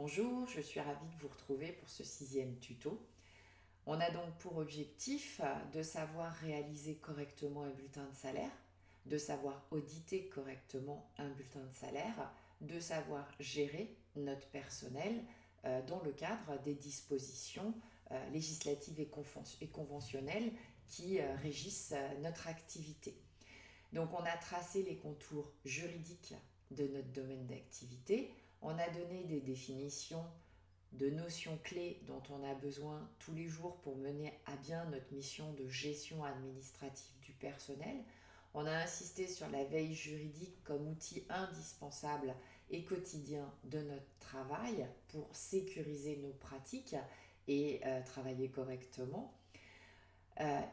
Bonjour, je suis ravie de vous retrouver pour ce 6e tuto. On a donc pour objectif de savoir réaliser correctement un bulletin de salaire, de savoir auditer correctement un bulletin de salaire, de savoir gérer notre personnel dans le cadre des dispositions législatives et conventionnelles qui régissent notre activité. Donc on a tracé les contours juridiques de notre domaine d'activité, on a donné des définitions de notions clés dont on a besoin tous les jours pour mener à bien notre mission de gestion administrative du personnel. On a insisté sur la veille juridique comme outil indispensable et quotidien de notre travail pour sécuriser nos pratiques et travailler correctement.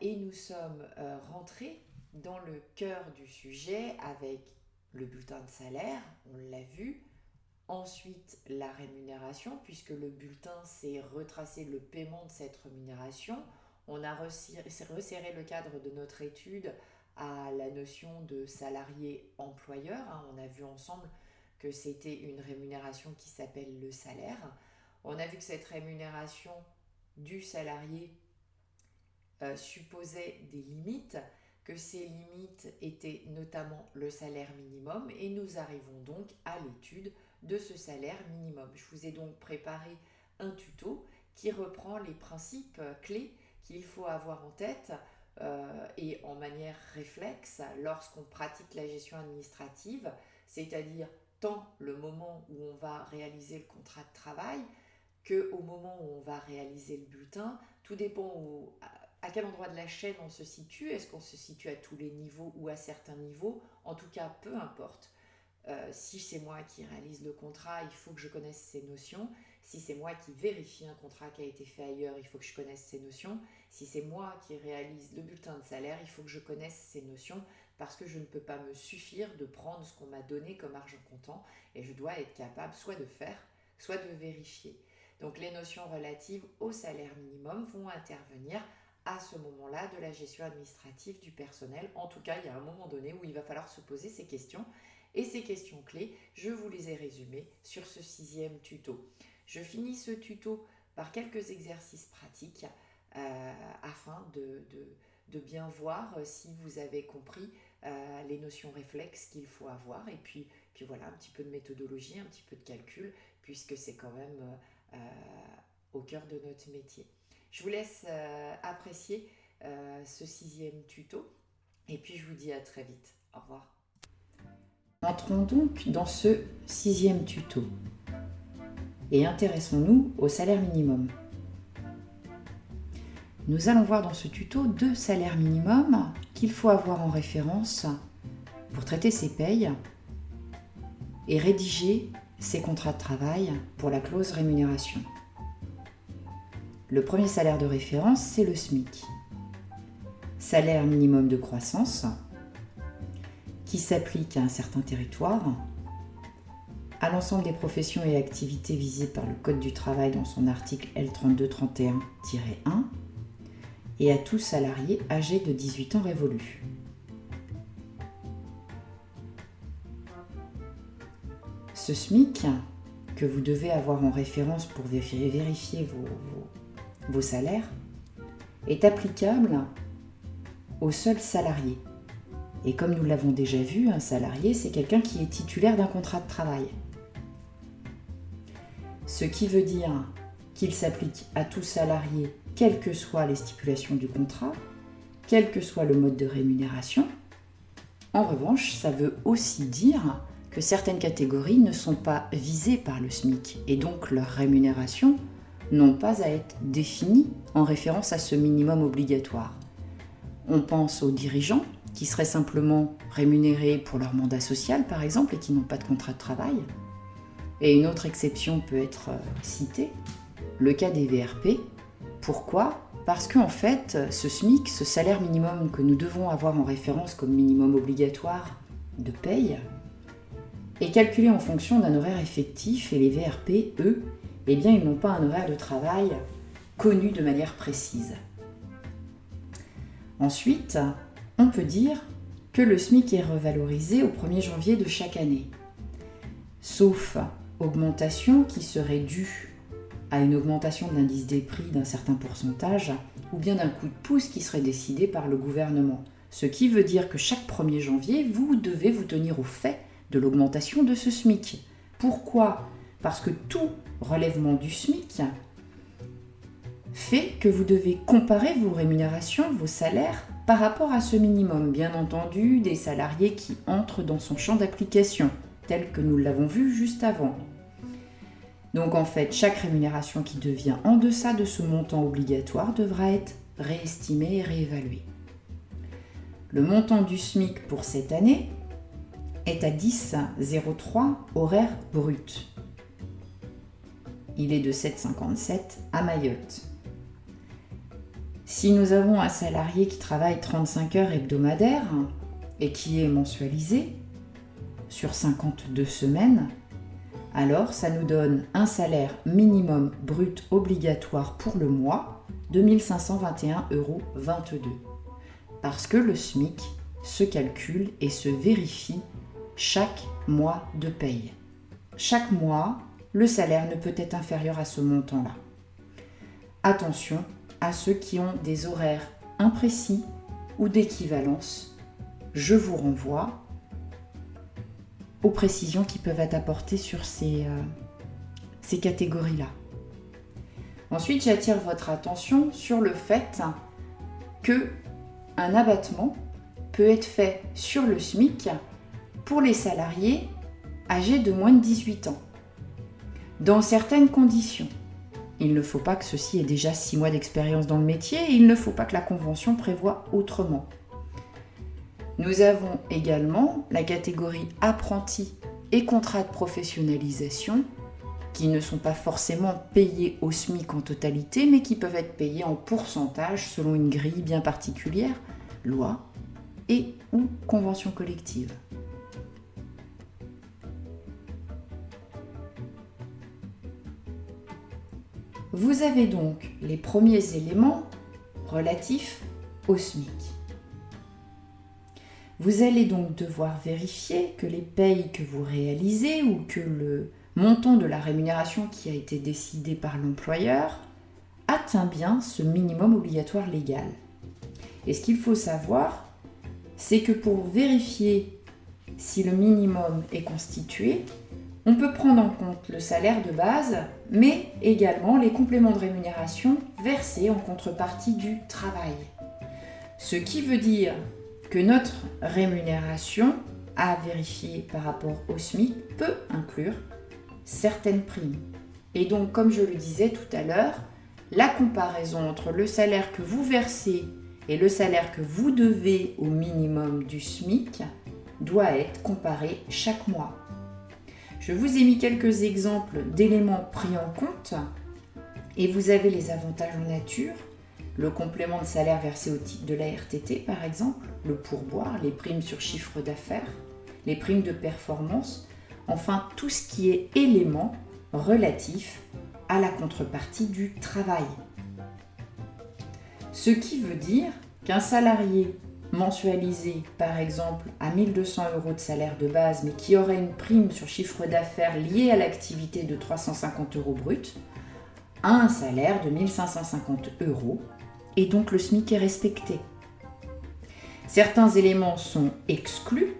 Et nous sommes rentrés dans le cœur du sujet avec le bulletin de salaire, on l'a vu. Ensuite, la rémunération, puisque le bulletin, c'est retracer le paiement de cette rémunération. On a resserré le cadre de notre étude à la notion de salarié-employeur. On a vu ensemble que c'était une rémunération qui s'appelle le salaire. On a vu que cette rémunération du salarié supposait des limites, que ces limites étaient notamment le salaire minimum, et nous arrivons donc à l'étude de ce salaire minimum. Je vous ai donc préparé un tuto qui reprend les principes clés qu'il faut avoir en tête et en manière réflexe lorsqu'on pratique la gestion administrative, c'est-à-dire tant le moment où on va réaliser le contrat de travail qu'au moment où on va réaliser le bulletin. Tout dépend à quel endroit de la chaîne on se situe. Est-ce qu'on se situe à tous les niveaux ou à certains niveaux? En tout cas, peu importe. Si c'est moi qui réalise le contrat, il faut que je connaisse ces notions. Si c'est moi qui vérifie un contrat qui a été fait ailleurs, il faut que je connaisse ces notions. Si c'est moi qui réalise le bulletin de salaire, il faut que je connaisse ces notions parce que je ne peux pas me suffire de prendre ce qu'on m'a donné comme argent comptant et je dois être capable soit de faire, soit de vérifier. Donc les notions relatives au salaire minimum vont intervenir à ce moment-là de la gestion administrative du personnel. En tout cas, il y a un moment donné où il va falloir se poser ces questions. Et ces questions clés, je vous les ai résumées sur ce 6e tuto. Je finis ce tuto par quelques exercices pratiques afin de bien voir si vous avez compris les notions réflexes qu'il faut avoir. Et puis voilà, un petit peu de méthodologie, un petit peu de calcul, puisque c'est quand même au cœur de notre métier. Je vous laisse apprécier ce 6e tuto. Et puis je vous dis à très vite. Au revoir. Entrons donc dans ce 6e tuto et intéressons-nous au salaire minimum. Nous allons voir dans ce tuto 2 salaires minimums qu'il faut avoir en référence pour traiter ses payes et rédiger ses contrats de travail pour la clause rémunération. Le premier salaire de référence, c'est le SMIC, salaire minimum de croissance, qui s'applique à un certain territoire, à l'ensemble des professions et activités visées par le Code du travail dans son article L3231-1 et à tout salarié âgé de 18 ans révolus. Ce SMIC, que vous devez avoir en référence pour vérifier vos salaires, est applicable aux seuls salariés. Et comme nous l'avons déjà vu, un salarié, c'est quelqu'un qui est titulaire d'un contrat de travail. Ce qui veut dire qu'il s'applique à tout salarié, quelles que soient les stipulations du contrat, quel que soit le mode de rémunération. En revanche, ça veut aussi dire que certaines catégories ne sont pas visées par le SMIC et donc leurs rémunérations n'ont pas à être définies en référence à ce minimum obligatoire. On pense aux dirigeants, qui seraient simplement rémunérés pour leur mandat social, par exemple, et qui n'ont pas de contrat de travail. Et une autre exception peut être citée, le cas des VRP. Pourquoi ? Parce qu'en fait, ce SMIC, ce salaire minimum que nous devons avoir en référence comme minimum obligatoire de paye, est calculé en fonction d'un horaire effectif, et les VRP, eux, eh bien, ils n'ont pas un horaire de travail connu de manière précise. Ensuite, on peut dire que le SMIC est revalorisé au 1er janvier de chaque année, sauf augmentation qui serait due à une augmentation de l'indice des prix d'un certain pourcentage, ou bien d'un coup de pouce qui serait décidé par le gouvernement. Ce qui veut dire que chaque 1er janvier, vous devez vous tenir au fait de l'augmentation de ce SMIC. Pourquoi ? Parce que tout relèvement du SMIC fait que vous devez comparer vos rémunérations, vos salaires par rapport à ce minimum. Bien entendu, des salariés qui entrent dans son champ d'application, tel que nous l'avons vu juste avant. Donc en fait, chaque rémunération qui devient en deçà de ce montant obligatoire devra être réestimée et réévaluée. Le montant du SMIC pour cette année est à 10,03 horaires bruts. Il est de 7,57 à Mayotte. Si nous avons un salarié qui travaille 35 heures hebdomadaires et qui est mensualisé sur 52 semaines, alors ça nous donne un salaire minimum brut obligatoire pour le mois de 1 521,22 €. Parce que le SMIC se calcule et se vérifie chaque mois de paye. Chaque mois, le salaire ne peut être inférieur à ce montant-là. Attention à ceux qui ont des horaires imprécis ou d'équivalence. Je vous renvoie aux précisions qui peuvent être apportées sur ces catégories-là. Ensuite, j'attire votre attention sur le fait que un abattement peut être fait sur le SMIC pour les salariés âgés de moins de 18 ans, dans certaines conditions. Il ne faut pas que ceux-ci aient déjà 6 mois d'expérience dans le métier et il ne faut pas que la convention prévoie autrement. Nous avons également la catégorie apprentis et contrats de professionnalisation qui ne sont pas forcément payés au SMIC en totalité, mais qui peuvent être payés en pourcentage selon une grille bien particulière, loi et ou convention collective. Vous avez donc les premiers éléments relatifs au SMIC. Vous allez donc devoir vérifier que les payes que vous réalisez ou que le montant de la rémunération qui a été décidé par l'employeur atteint bien ce minimum obligatoire légal. Et ce qu'il faut savoir, c'est que pour vérifier si le minimum est constitué, on peut prendre en compte le salaire de base, mais également les compléments de rémunération versés en contrepartie du travail. Ce qui veut dire que notre rémunération à vérifier par rapport au SMIC peut inclure certaines primes. Et donc, comme je le disais tout à l'heure, la comparaison entre le salaire que vous versez et le salaire que vous devez au minimum du SMIC doit être comparée chaque mois. Je vous ai mis quelques exemples d'éléments pris en compte et vous avez les avantages en nature, le complément de salaire versé au titre de la RTT par exemple, le pourboire, les primes sur chiffre d'affaires, les primes de performance, enfin tout ce qui est élément relatif à la contrepartie du travail. Ce qui veut dire qu'un salarié mensualisé par exemple à 1 200 € de salaire de base mais qui aurait une prime sur chiffre d'affaires liée à l'activité de 350 € brut a un salaire de 1 550 € et donc le SMIC est respecté. Certains éléments sont exclus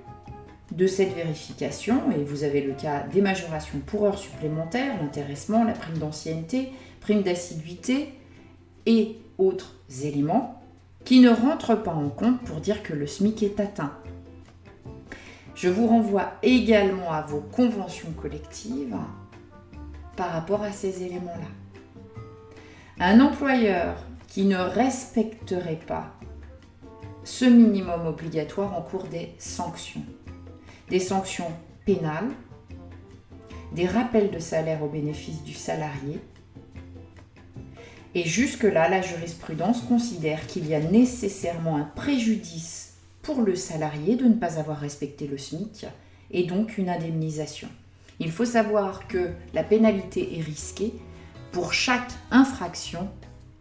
de cette vérification et vous avez le cas des majorations pour heures supplémentaires, l'intéressement, la prime d'ancienneté, prime d'assiduité et autres éléments qui ne rentrent pas en compte pour dire que le SMIC est atteint. Je vous renvoie également à vos conventions collectives par rapport à ces éléments-là. Un employeur qui ne respecterait pas ce minimum obligatoire encourt des sanctions pénales, des rappels de salaire au bénéfice du salarié. Et jusque-là, la jurisprudence considère qu'il y a nécessairement un préjudice pour le salarié de ne pas avoir respecté le SMIC et donc une indemnisation. Il faut savoir que la pénalité est risquée pour chaque infraction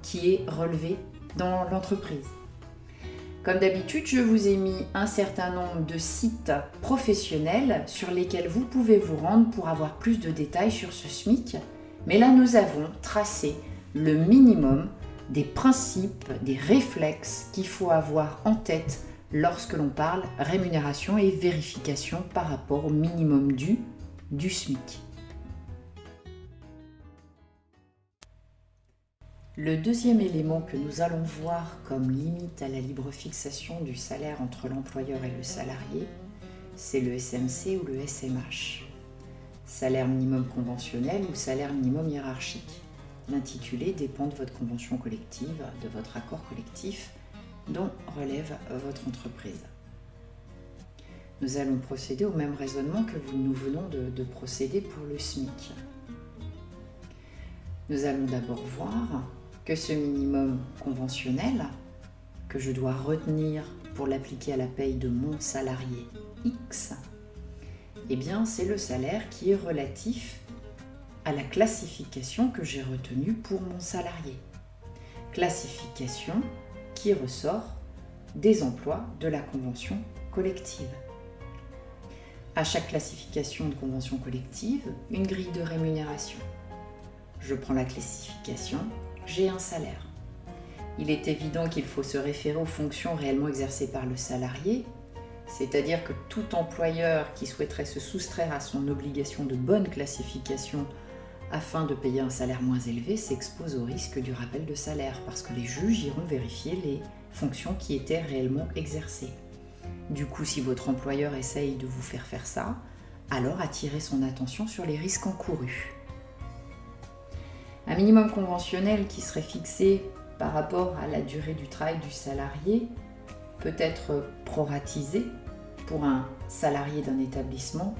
qui est relevée dans l'entreprise. Comme d'habitude, je vous ai mis un certain nombre de sites professionnels sur lesquels vous pouvez vous rendre pour avoir plus de détails sur ce SMIC. Mais là, nous avons tracé le minimum des principes, des réflexes qu'il faut avoir en tête lorsque l'on parle rémunération et vérification par rapport au minimum dû du SMIC. Le deuxième élément que nous allons voir comme limite à la libre fixation du salaire entre l'employeur et le salarié, c'est le SMC ou le SMH. Salaire minimum conventionnel ou salaire minimum hiérarchique. L'intitulé dépend de votre convention collective, de votre accord collectif dont relève votre entreprise. Nous allons procéder au même raisonnement que nous venons de procéder pour le SMIC. Nous allons d'abord voir que ce minimum conventionnel que je dois retenir pour l'appliquer à la paye de mon salarié X, eh bien c'est le salaire qui est relatif à la classification que j'ai retenue pour mon salarié. Classification qui ressort des emplois de la convention collective. À chaque classification de convention collective, une grille de rémunération. Je prends la classification, j'ai un salaire. Il est évident qu'il faut se référer aux fonctions réellement exercées par le salarié, c'est-à-dire que tout employeur qui souhaiterait se soustraire à son obligation de bonne classification afin de payer un salaire moins élevé s'expose au risque du rappel de salaire parce que les juges iront vérifier les fonctions qui étaient réellement exercées. Du coup, si votre employeur essaye de vous faire faire ça, alors attirez son attention sur les risques encourus. Un minimum conventionnel qui serait fixé par rapport à la durée du travail du salarié peut être proratisé pour un salarié d'un établissement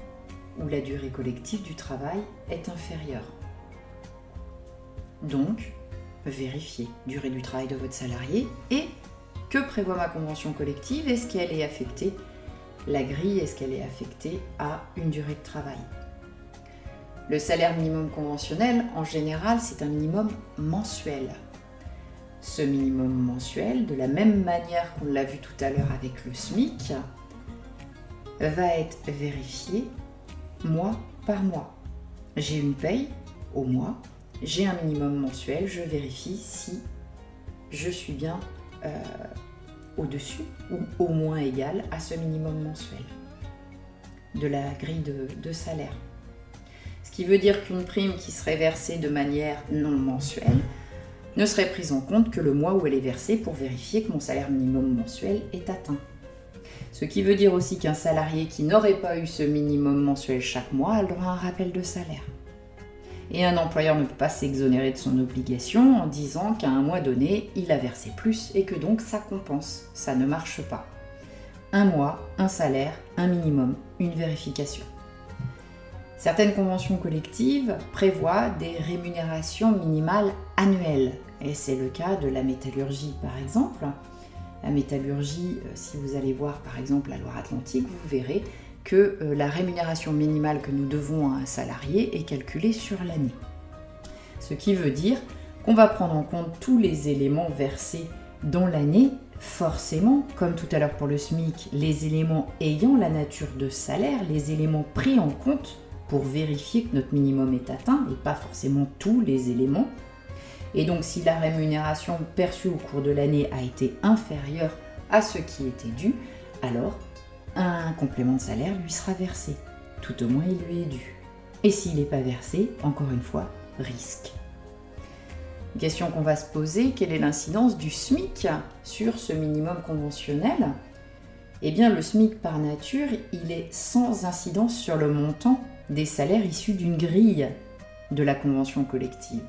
où la durée collective du travail est inférieure. Donc, vérifiez durée du travail de votre salarié et que prévoit ma convention collective. Est-ce qu'elle est affectée, la grille, est-ce qu'elle est affectée à une durée de travail? Le salaire minimum conventionnel, en général, c'est un minimum mensuel. Ce minimum mensuel, de la même manière qu'on l'a vu tout à l'heure avec le SMIC, va être vérifié mois par mois. J'ai une paye au mois, j'ai un minimum mensuel, je vérifie si je suis bien au-dessus ou au moins égal à ce minimum mensuel de la grille de salaire. Ce qui veut dire qu'une prime qui serait versée de manière non mensuelle ne serait prise en compte que le mois où elle est versée pour vérifier que mon salaire minimum mensuel est atteint. Ce qui veut dire aussi qu'un salarié qui n'aurait pas eu ce minimum mensuel chaque mois a le droit à un rappel de salaire. Et un employeur ne peut pas s'exonérer de son obligation en disant qu'à un mois donné, il a versé plus et que donc ça compense. Ça ne marche pas. Un mois, un salaire, un minimum, une vérification. Certaines conventions collectives prévoient des rémunérations minimales annuelles. Et c'est le cas de la métallurgie par exemple. La métallurgie, si vous allez voir par exemple la Loire-Atlantique, vous verrez que la rémunération minimale que nous devons à un salarié est calculée sur l'année. Ce qui veut dire qu'on va prendre en compte tous les éléments versés dans l'année, forcément, comme tout à l'heure pour le SMIC, les éléments ayant la nature de salaire, les éléments pris en compte pour vérifier que notre minimum est atteint, et pas forcément tous les éléments. Et donc si la rémunération perçue au cours de l'année a été inférieure à ce qui était dû, alors un complément de salaire lui sera versé. Tout au moins il lui est dû. Et s'il n'est pas versé, encore une fois, risque. Une question qu'on va se poser, quelle est l'incidence du SMIC sur ce minimum conventionnel? Eh bien le SMIC par nature, il est sans incidence sur le montant des salaires issus d'une grille de la convention collective.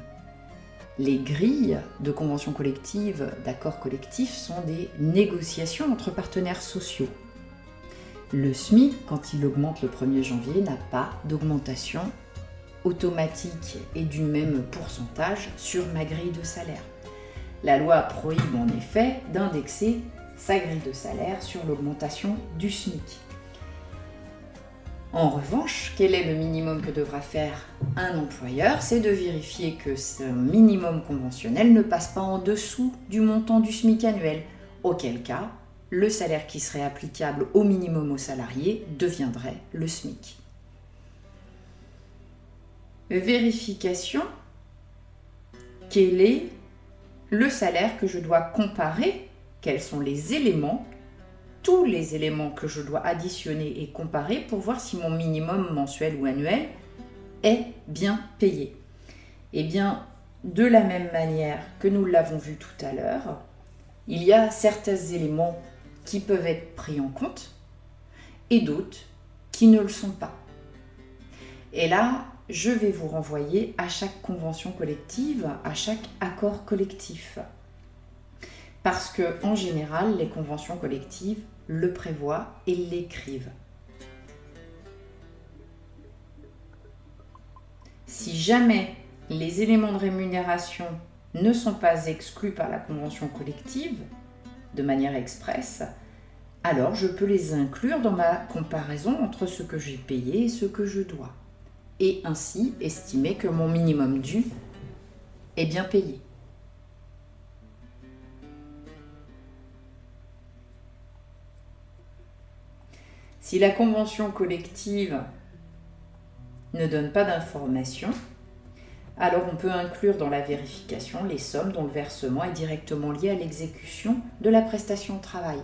Les grilles de convention collective, d'accords collectifs, sont des négociations entre partenaires sociaux. Le SMIC, quand il augmente le 1er janvier, n'a pas d'augmentation automatique et du même pourcentage sur ma grille de salaire. La loi prohibe en effet d'indexer sa grille de salaire sur l'augmentation du SMIC. En revanche, quel est le minimum que devra faire un employeur? C'est de vérifier que ce minimum conventionnel ne passe pas en dessous du montant du SMIC annuel, auquel cas le salaire qui serait applicable au minimum aux salariés deviendrait le SMIC. Vérification, quel est le salaire que je dois comparer, quels sont les éléments, tous les éléments que je dois additionner et comparer pour voir si mon minimum mensuel ou annuel est bien payé. Eh bien, de la même manière que nous l'avons vu tout à l'heure, il y a certains éléments qui peuvent être pris en compte et d'autres qui ne le sont pas. Et là, je vais vous renvoyer à chaque convention collective, à chaque accord collectif. Parce que, en général, les conventions collectives le prévoient et l'écrivent. Si jamais les éléments de rémunération ne sont pas exclus par la convention collective, de manière expresse, alors je peux les inclure dans ma comparaison entre ce que j'ai payé et ce que je dois. Et ainsi estimer que mon minimum dû est bien payé. Si la convention collective ne donne pas d'informations, alors on peut inclure dans la vérification les sommes dont le versement est directement lié à l'exécution de la prestation de travail.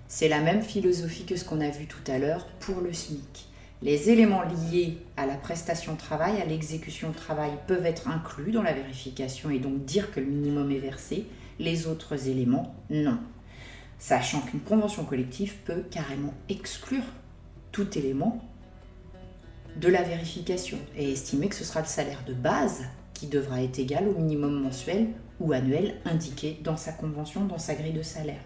C'est la même philosophie que ce qu'on a vu tout à l'heure pour le SMIC. Les éléments liés à la prestation de travail, à l'exécution de travail, peuvent être inclus dans la vérification et donc dire que le minimum est versé. Les autres éléments, non. Sachant qu'une convention collective peut carrément exclure tout élément de la vérification et estimer que ce sera le salaire de base qui devra être égal au minimum mensuel ou annuel indiqué dans sa convention, dans sa grille de salaire.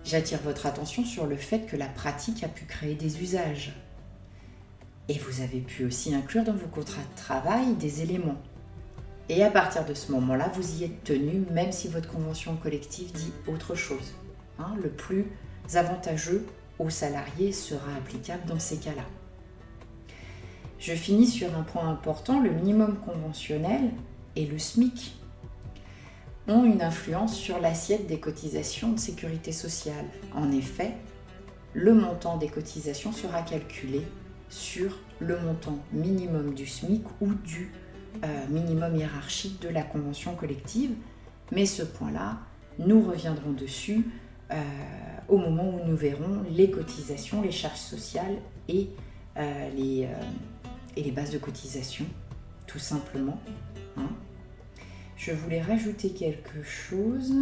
J'attire votre attention sur le fait que la pratique a pu créer des usages. Et vous avez pu aussi inclure dans vos contrats de travail des éléments. Et à partir de ce moment-là, vous y êtes tenu, même si votre convention collective dit autre chose. Le plus avantageux aux salariés sera applicable dans ces cas-là. Je finis sur un point important, le minimum conventionnel et le SMIC ont une influence sur l'assiette des cotisations de sécurité sociale. En effet, le montant des cotisations sera calculé sur le montant minimum du SMIC ou du minimum hiérarchique de la convention collective, mais ce point-là, nous reviendrons dessus au moment où nous verrons les cotisations, les charges sociales et les bases de cotisation, tout simplement. Je voulais rajouter quelque chose.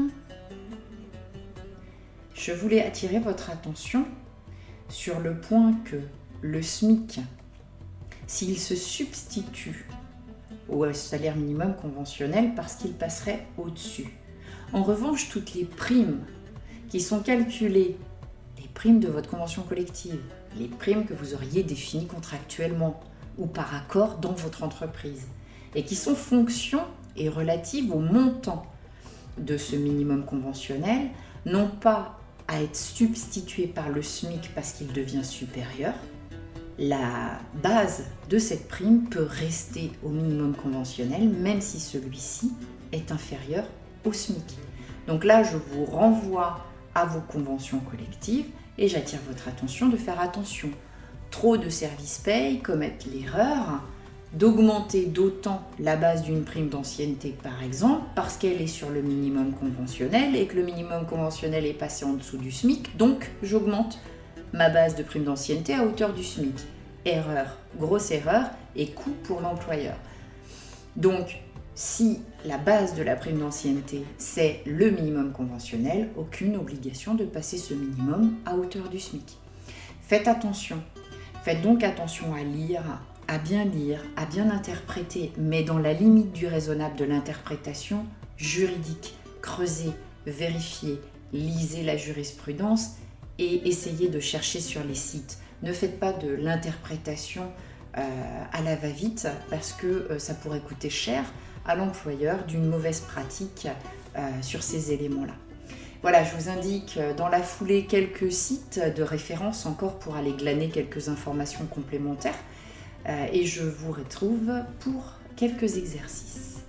Je voulais attirer votre attention sur le point que le SMIC, s'il se substitue au salaire minimum conventionnel parce qu'il passerait au-dessus. En revanche, toutes les primes qui sont calculées, les primes de votre convention collective, les primes que vous auriez définies contractuellement ou par accord dans votre entreprise, et qui sont fonction et relatives au montant de ce minimum conventionnel, n'ont pas à être substituées par le SMIC parce qu'il devient supérieur. La base de cette prime peut rester au minimum conventionnel, même si celui-ci est inférieur au SMIC. Donc là, je vous renvoie à vos conventions collectives et j'attire votre attention de faire attention. Trop de services payent commettent l'erreur d'augmenter d'autant la base d'une prime d'ancienneté, par exemple, parce qu'elle est sur le minimum conventionnel et que le minimum conventionnel est passé en dessous du SMIC, donc j'augmente ma base de prime d'ancienneté à hauteur du SMIC. Erreur, grosse erreur et coût pour l'employeur. Donc, si la base de la prime d'ancienneté, c'est le minimum conventionnel, aucune obligation de passer ce minimum à hauteur du SMIC. Faites attention. Faites donc attention à lire, à bien interpréter, mais dans la limite du raisonnable de l'interprétation juridique. Creusez, vérifiez, lisez la jurisprudence et essayez de chercher sur les sites. Ne faites pas de l'interprétation à la va-vite parce que ça pourrait coûter cher à l'employeur d'une mauvaise pratique sur ces éléments-là. Voilà, je vous indique dans la foulée quelques sites de référence encore pour aller glaner quelques informations complémentaires et je vous retrouve pour quelques exercices.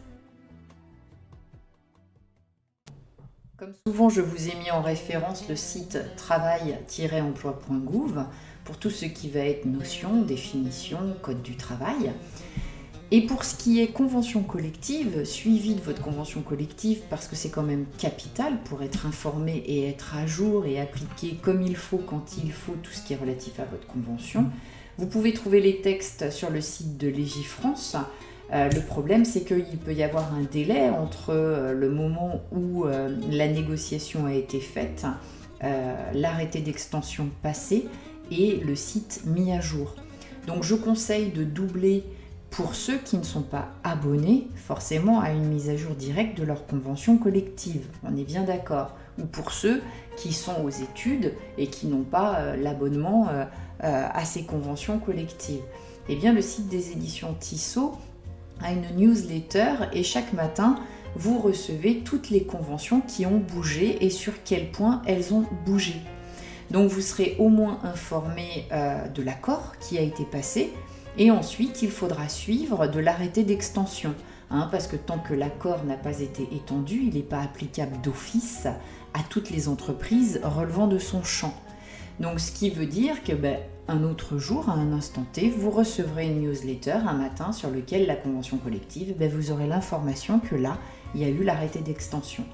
Comme souvent, je vous ai mis en référence le site travail-emploi.gouv pour tout ce qui va être notion, définition, code du travail. Et pour ce qui est convention collective, suivi de votre convention collective, parce que c'est quand même capital pour être informé et être à jour et appliquer comme il faut, quand il faut, tout ce qui est relatif à votre convention. Vous pouvez trouver les textes sur le site de Légifrance. Le problème, c'est qu'il peut y avoir un délai entre le moment où la négociation a été faite, l'arrêté d'extension passé et le site mis à jour. Donc je conseille de doubler pour ceux qui ne sont pas abonnés forcément à une mise à jour directe de leur convention collective. On est bien d'accord. Ou pour ceux qui sont aux études et qui n'ont pas l'abonnement à ces conventions collectives. Eh bien, le site des éditions Tissot a une newsletter et chaque matin, vous recevez toutes les conventions qui ont bougé et sur quel point elles ont bougé. Donc vous serez au moins informé de l'accord qui a été passé et ensuite il faudra suivre de l'arrêté d'extension. Parce que tant que l'accord n'a pas été étendu, il n'est pas applicable d'office à toutes les entreprises relevant de son champ. Donc ce qui veut dire que un autre jour, à un instant T, vous recevrez une newsletter un matin sur lequel la convention collective, vous aurez l'information que là, il y a eu l'arrêté d'extension.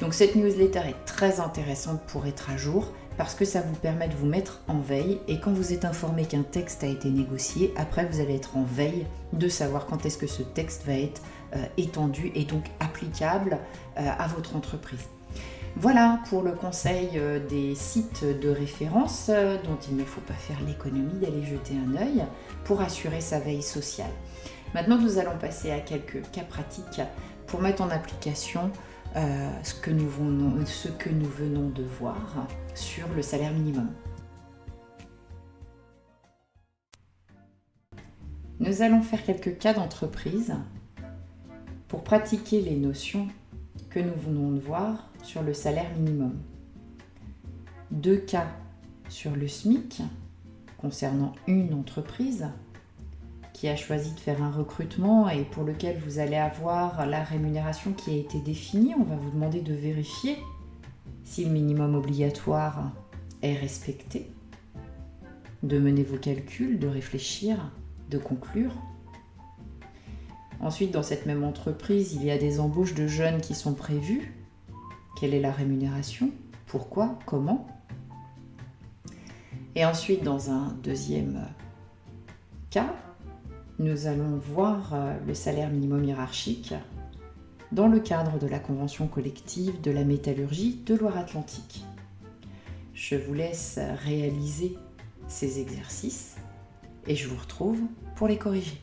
Donc cette newsletter est très intéressante pour être à jour parce que ça vous permet de vous mettre en veille et quand vous êtes informé qu'un texte a été négocié, après vous allez être en veille de savoir quand est-ce que ce texte va être étendu et donc applicable à votre entreprise. Voilà pour le conseil des sites de référence dont il ne faut pas faire l'économie d'aller jeter un œil pour assurer sa veille sociale. Maintenant, nous allons passer à quelques cas pratiques pour mettre en application ce que nous venons de voir sur le salaire minimum. Nous allons faire quelques cas d'entreprise pour pratiquer les notions que nous venons de voir sur le salaire minimum. 2 cas sur le SMIC concernant une entreprise qui a choisi de faire un recrutement et pour lequel vous allez avoir la rémunération qui a été définie. On va vous demander de vérifier si le minimum obligatoire est respecté, de mener vos calculs, de réfléchir, de conclure. Ensuite, dans cette même entreprise, il y a des embauches de jeunes qui sont prévues. Quelle est la rémunération? Pourquoi? Comment? Et ensuite, dans un deuxième cas, nous allons voir le salaire minimum hiérarchique dans le cadre de la convention collective de la métallurgie de Loire-Atlantique. Je vous laisse réaliser ces exercices et je vous retrouve pour les corriger.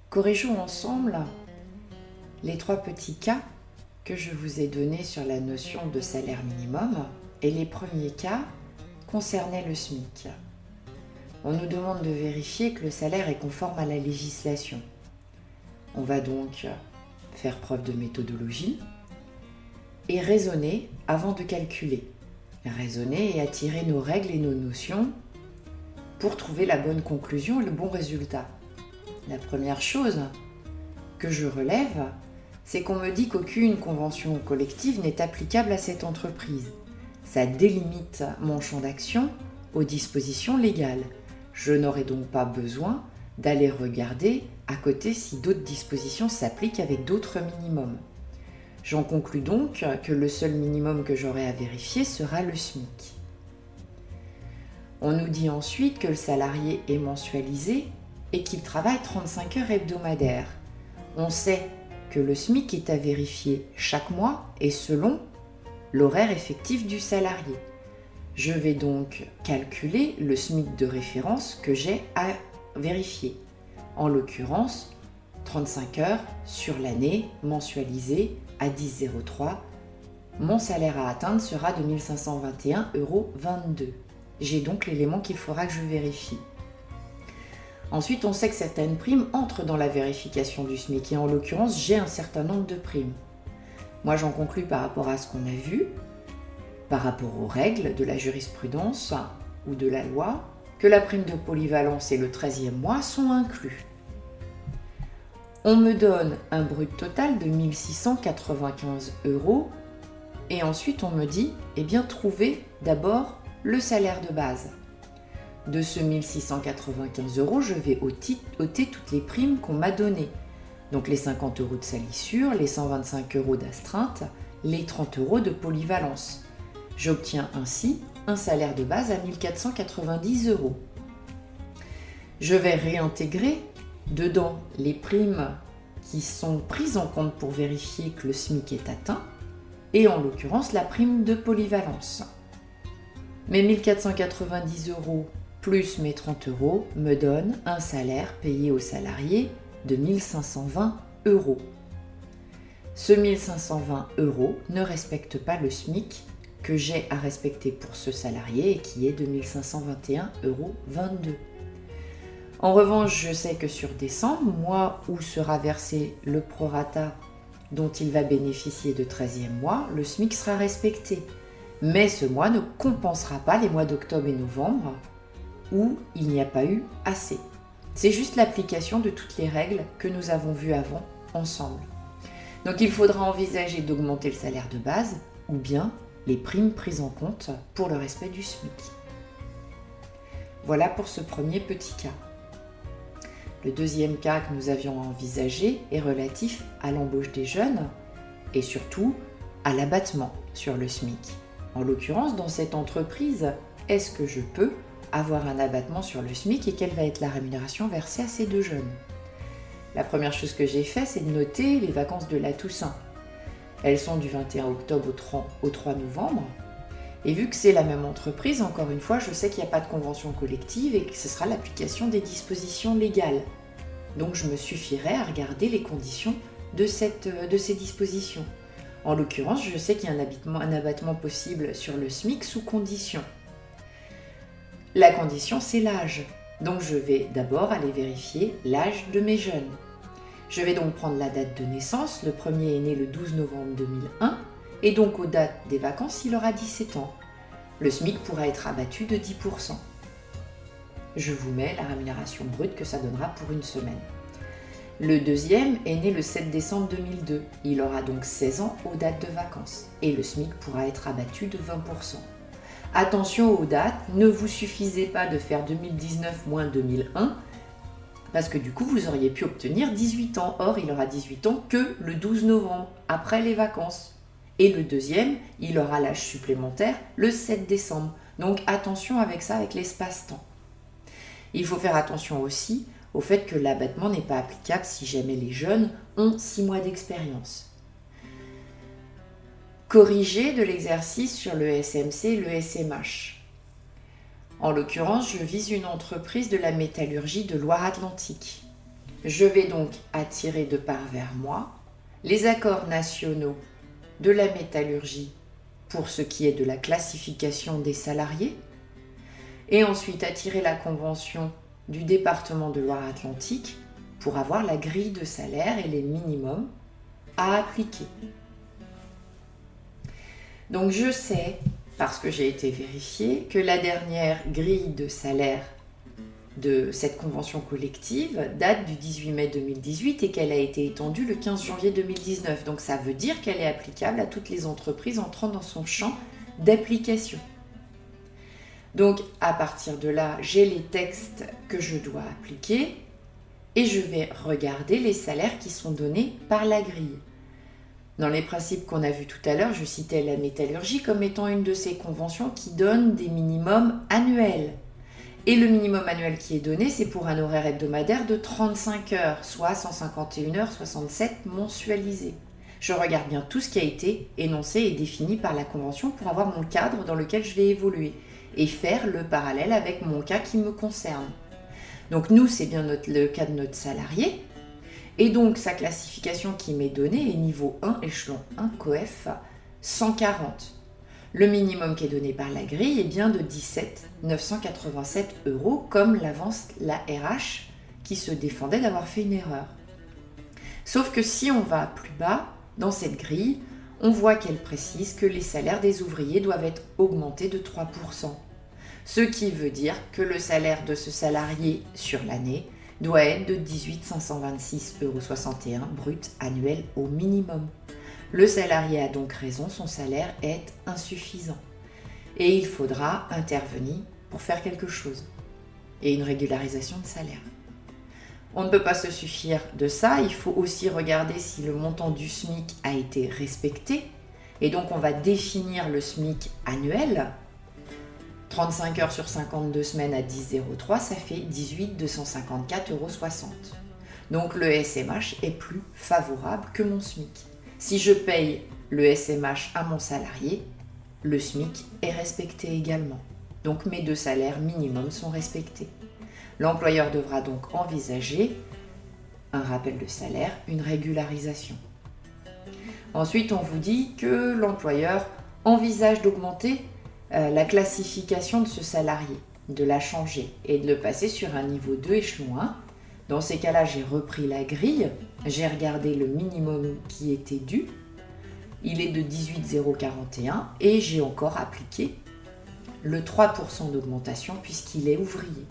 Corrigeons ensemble les 3 petits cas que je vous ai donnés sur la notion de salaire minimum. Et les premiers cas concernaient le SMIC. On nous demande de vérifier que le salaire est conforme à la législation. On va donc faire preuve de méthodologie et raisonner avant de calculer. Raisonner et attirer nos règles et nos notions pour trouver la bonne conclusion et le bon résultat. La première chose que je relève, c'est qu'on me dit qu'aucune convention collective n'est applicable à cette entreprise. Ça délimite mon champ d'action aux dispositions légales. Je n'aurai donc pas besoin d'aller regarder à côté si d'autres dispositions s'appliquent avec d'autres minimums. J'en conclus donc que le seul minimum que j'aurai à vérifier sera le SMIC. On nous dit ensuite que le salarié est mensualisé et qu'il travaille 35 heures hebdomadaires. On sait que le SMIC est à vérifier chaque mois et selon l'horaire effectif du salarié. Je vais donc calculer le SMIC de référence que j'ai à vérifier. En l'occurrence, 35 heures sur l'année mensualisée à 10,03. Mon salaire à atteindre sera de 1 521,22 €. J'ai donc l'élément qu'il faudra que je vérifie. Ensuite, on sait que certaines primes entrent dans la vérification du SMIC et en l'occurrence, j'ai un certain nombre de primes. Moi, j'en conclus par rapport à ce qu'on a vu, par rapport aux règles de la jurisprudence ou de la loi, que la prime de polyvalence et le 13e mois sont inclus. On me donne un brut total de 1 695 € et ensuite on me dit, trouvez d'abord le salaire de base. De ce 1 695 €, je vais ôter toutes les primes qu'on m'a données. Donc les 50 € de salissure, les 125 € d'astreinte, les 30 € de polyvalence. J'obtiens ainsi un salaire de base à 1 490 €. Je vais réintégrer dedans les primes qui sont prises en compte pour vérifier que le SMIC est atteint, et en l'occurrence la prime de polyvalence. Mes 1 490 € plus mes 30 € me donnent un salaire payé aux salariés de 1 520 €. Ce 1 520 € ne respecte pas le SMIC que j'ai à respecter pour ce salarié et qui est de 1 521,22 €. En revanche, je sais que sur décembre, mois où sera versé le prorata dont il va bénéficier de 13e mois, le SMIC sera respecté. Mais ce mois ne compensera pas les mois d'octobre et novembre où il n'y a pas eu assez. C'est juste l'application de toutes les règles que nous avons vues avant ensemble. Donc il faudra envisager d'augmenter le salaire de base ou bien les primes prises en compte pour le respect du SMIC. Voilà pour ce premier petit cas. Le deuxième cas que nous avions envisagé est relatif à l'embauche des jeunes et surtout à l'abattement sur le SMIC. En l'occurrence, dans cette entreprise, est-ce que je peux avoir un abattement sur le SMIC et quelle va être la rémunération versée à ces deux jeunes? La première chose que j'ai fait, c'est de noter les vacances de la Toussaint. Elles sont du 21 octobre au 3 novembre. Et vu que c'est la même entreprise, encore une fois, je sais qu'il n'y a pas de convention collective et que ce sera l'application des dispositions légales. Donc je me suffirai à regarder les conditions de ces dispositions. En l'occurrence, je sais qu'il y a un abattement possible sur le SMIC sous condition. La condition, c'est l'âge. Donc je vais d'abord aller vérifier l'âge de mes jeunes. Je vais donc prendre la date de naissance. Le premier est né le 12 novembre 2001 et donc aux dates des vacances, il aura 17 ans. Le SMIC pourra être abattu de 10%. Je vous mets la rémunération brute que ça donnera pour une semaine. Le deuxième est né le 7 décembre 2002. Il aura donc 16 ans aux dates de vacances et le SMIC pourra être abattu de 20%. Attention aux dates, ne vous suffisez pas de faire 2019 moins 2001 parce que du coup vous auriez pu obtenir 18 ans. Or il aura 18 ans que le 12 novembre, après les vacances. Et le deuxième, il aura l'âge supplémentaire le 7 décembre. Donc attention avec ça, avec l'espace-temps. Il faut faire attention aussi au fait que l'abattement n'est pas applicable si jamais les jeunes ont 6 mois d'expérience. Corriger de l'exercice sur le SMC et le SMH. En l'occurrence, je vise une entreprise de la métallurgie de Loire-Atlantique. Je vais donc attirer de part vers moi les accords nationaux de la métallurgie pour ce qui est de la classification des salariés, et ensuite attirer la convention du département de Loire-Atlantique pour avoir la grille de salaire et les minimums à appliquer. Donc je sais, parce que j'ai été vérifiée, que la dernière grille de salaire de cette convention collective date du 18 mai 2018 et qu'elle a été étendue le 15 janvier 2019. Donc ça veut dire qu'elle est applicable à toutes les entreprises entrant dans son champ d'application. Donc à partir de là, j'ai les textes que je dois appliquer et je vais regarder les salaires qui sont donnés par la grille. Dans les principes qu'on a vus tout à l'heure, je citais la métallurgie comme étant une de ces conventions qui donne des minimums annuels. Et le minimum annuel qui est donné, c'est pour un horaire hebdomadaire de 35 heures, soit 151h67 mensualisées. Je regarde bien tout ce qui a été énoncé et défini par la convention pour avoir mon cadre dans lequel je vais évoluer et faire le parallèle avec mon cas qui me concerne. Donc nous, c'est bien le cas de notre salarié. Et donc sa classification qui m'est donnée est niveau 1, échelon 1, COEF 140. Le minimum qui est donné par la grille est bien de 17 987 €, comme l'avance la RH qui se défendait d'avoir fait une erreur. Sauf que si on va plus bas dans cette grille, on voit qu'elle précise que les salaires des ouvriers doivent être augmentés de 3%. Ce qui veut dire que le salaire de ce salarié sur l'année doit être de 18 526,61 € brut annuel au minimum. Le salarié a donc raison, son salaire est insuffisant. Et il faudra intervenir pour faire quelque chose. Et une régularisation de salaire. On ne peut pas se suffire de ça, il faut aussi regarder si le montant du SMIC a été respecté. Et donc on va définir le SMIC annuel. 35 heures sur 52 semaines à 10,03, ça fait 18 254,60 €. Donc le SMH est plus favorable que mon SMIC. Si je paye le SMH à mon salarié, le SMIC est respecté également. Donc mes deux salaires minimums sont respectés. L'employeur devra donc envisager un rappel de salaire, une régularisation. Ensuite, on vous dit que l'employeur envisage d'augmenter la classification de ce salarié, de la changer et de le passer sur un niveau 2 échelon 1. Dans ces cas-là, j'ai repris la grille, j'ai regardé le minimum qui était dû, il est de 18 041 et j'ai encore appliqué le 3% d'augmentation puisqu'il est ouvrier.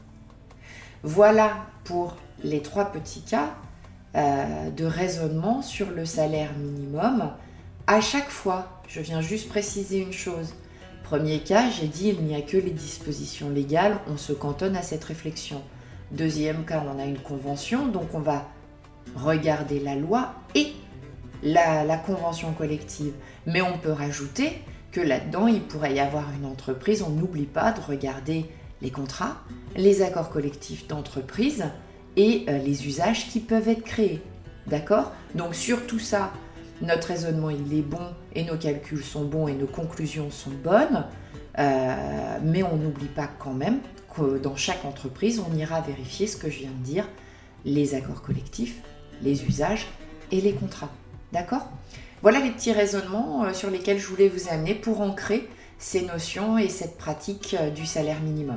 Voilà pour les trois petits cas de raisonnement sur le salaire minimum. À chaque fois, je viens juste préciser une chose. Premier cas, j'ai dit il n'y a que les dispositions légales, on se cantonne à cette réflexion. Deuxième cas, on a une convention, donc on va regarder la loi et la convention collective. Mais on peut rajouter que là-dedans, il pourrait y avoir une entreprise. On n'oublie pas de regarder les contrats, les accords collectifs d'entreprise et les usages qui peuvent être créés. D'accord ? Donc sur tout ça, notre raisonnement il est bon et nos calculs sont bons et nos conclusions sont bonnes. Mais on n'oublie pas quand même que dans chaque entreprise, on ira vérifier ce que je viens de dire, les accords collectifs, les usages et les contrats. D'accord ? Voilà les petits raisonnements sur lesquels je voulais vous amener pour ancrer ces notions et cette pratique du salaire minimum.